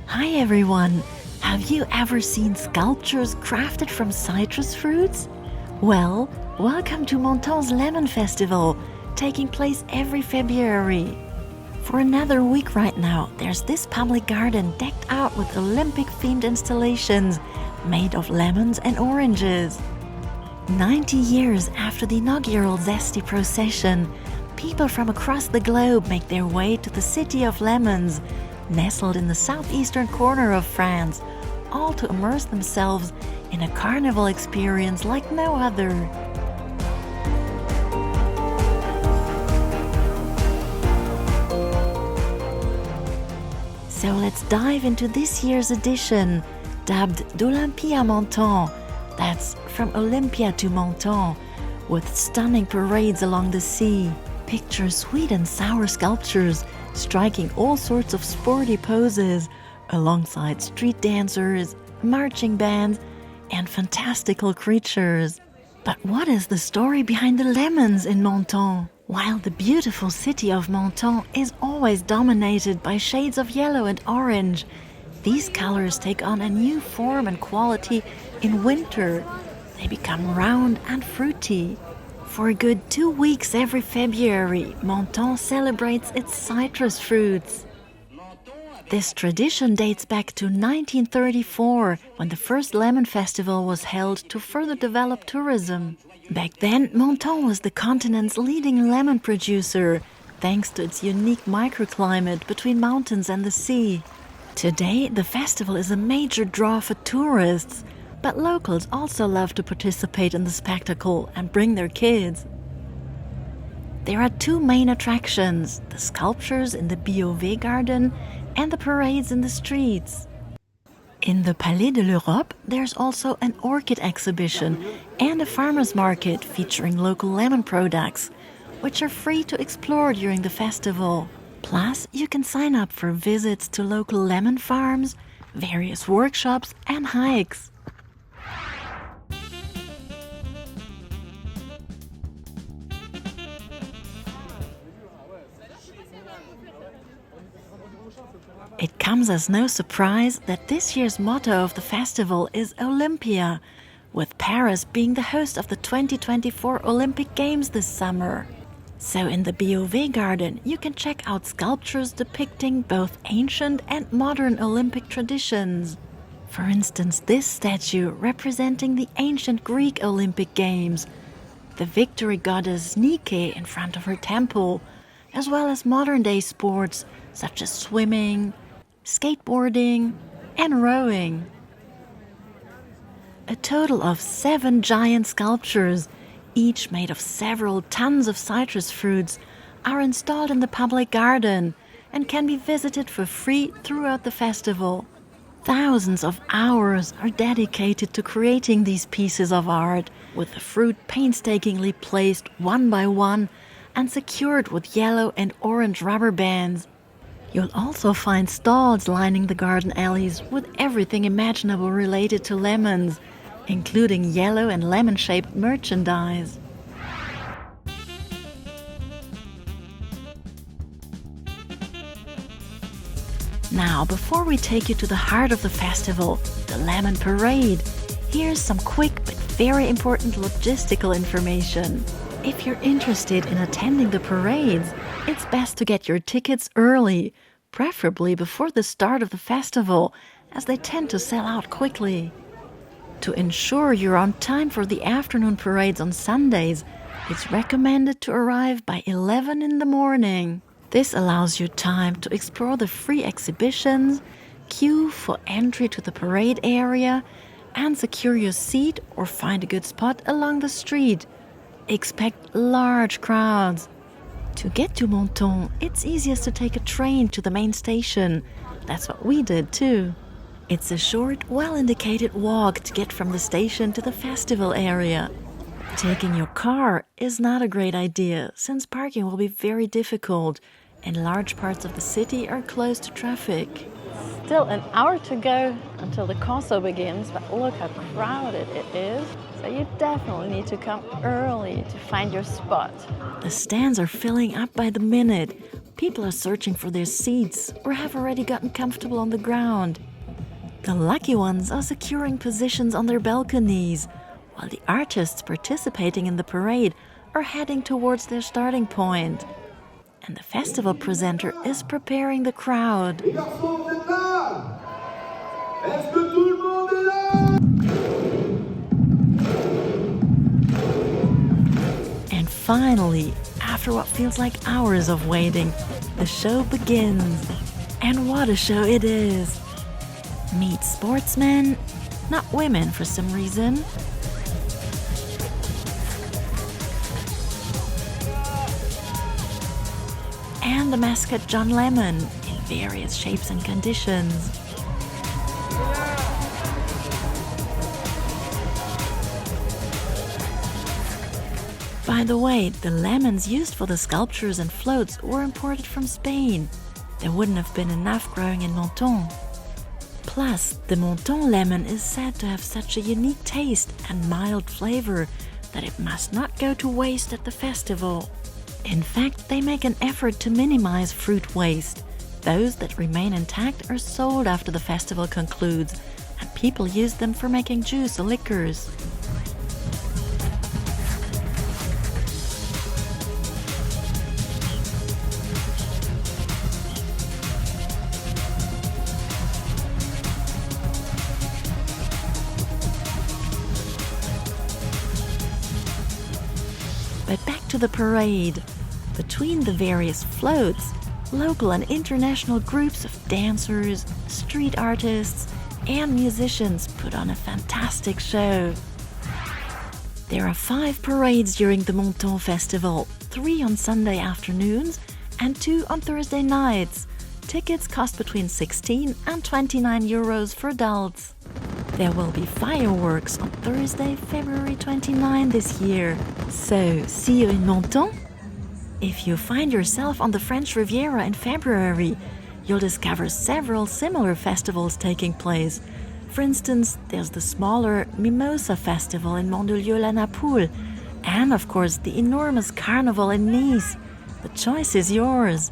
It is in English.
Hi everyone! Have you ever seen sculptures crafted from citrus fruits? Well, welcome to Menton's Lemon Festival, taking place every February. For another week right now, there's this public garden decked out with Olympic-themed installations made of lemons and oranges. 90 years after the inaugural Zesty procession, people from across the globe make their way to the city of lemons, nestled in the southeastern corner of France, all to immerse themselves in a carnival experience like no other. So let's dive into this year's edition, dubbed d'Olympia Menton. That's from Olympia to Menton, with stunning parades along the sea. Picture sweet and sour sculptures striking all sorts of sporty poses, alongside street dancers, marching bands, and fantastical creatures. But what is the story behind the lemons in Menton? While the beautiful city of Menton is always dominated by shades of yellow and orange, these colors take on a new form and quality in winter. They become round and fruity. For a good 2 weeks every February, Menton celebrates its citrus fruits. This tradition dates back to 1934, when the first lemon festival was held to further develop tourism. Back then, Menton was the continent's leading lemon producer, thanks to its unique microclimate between mountains and the sea. Today, the festival is a major draw for tourists, but locals also love to participate in the spectacle and bring their kids. There are two main attractions, the sculptures in the Ville garden and the parades in the streets. In the Palais de l'Europe, there's also an orchid exhibition and a farmer's market featuring local lemon products, which are free to explore during the festival. Plus, you can sign up for visits to local lemon farms, various workshops and hikes. It comes as no surprise that this year's motto of the festival is Olympia, with Paris being the host of the 2024 Olympic Games this summer. So in the Ville garden, you can check out sculptures depicting both ancient and modern Olympic traditions. For instance, this statue representing the ancient Greek Olympic Games, the victory goddess Nike in front of her temple, as well as modern-day sports such as swimming, skateboarding, and rowing. A total of 7 giant sculptures, each made of several tons of citrus fruits, are installed in the public garden and can be visited for free throughout the festival. Thousands of hours are dedicated to creating these pieces of art, with the fruit painstakingly placed one by one and secured with yellow and orange rubber bands. You'll also find stalls lining the garden alleys with everything imaginable related to lemons, including yellow and lemon-shaped merchandise. Now, before we take you to the heart of the festival, the Lemon Parade, here's some quick but very important logistical information. If you're interested in attending the parades, it's best to get your tickets early, preferably before the start of the festival, as they tend to sell out quickly. To ensure you're on time for the afternoon parades on Sundays, it's recommended to arrive by 11 in the morning. This allows you time to explore the free exhibitions, queue for entry to the parade area, and secure your seat or find a good spot along the street. Expect large crowds. To get to Menton, it's easiest to take a train to the main station. That's what we did too. It's a short, well-indicated walk to get from the station to the festival area. Taking your car is not a great idea, since parking will be very difficult, and large parts of the city are closed to traffic. Still an hour to go until the Corso begins, but look how crowded it is. So you definitely need to come early to find your spot. The stands are filling up by the minute, People are searching for their seats or have already gotten comfortable on the ground. The lucky ones are securing positions on their balconies, while the artists participating in the parade are heading towards their starting point. And the festival presenter is preparing the crowd. And finally, after what feels like hours of waiting, the show begins. And what a show it is! Meet sportsmen, not women for some reason. And the mascot John Lemon in various shapes and conditions. By the way, the lemons used for the sculptures and floats were imported from Spain. There wouldn't have been enough growing in Menton. Plus, the Menton lemon is said to have such a unique taste and mild flavor that it must not go to waste at the festival. In fact, they make an effort to minimize fruit waste. Those that remain intact are sold after the festival concludes, and people use them for making juice or liquors. But back to the parade. Between the various floats, local and international groups of dancers, street artists, and musicians put on a fantastic show. There are 5 parades during the Menton Festival, 3 on Sunday afternoons and 2 on Thursday nights. Tickets cost between 16 and 29 euros for adults. There will be fireworks on Thursday, February 29 this year. So, see you in Menton? If you find yourself on the French Riviera in February, you'll discover several similar festivals taking place. For instance, there's the smaller Mimosa Festival in Mandelieu-la-Napoule, and of course the enormous Carnival in Nice. The choice is yours.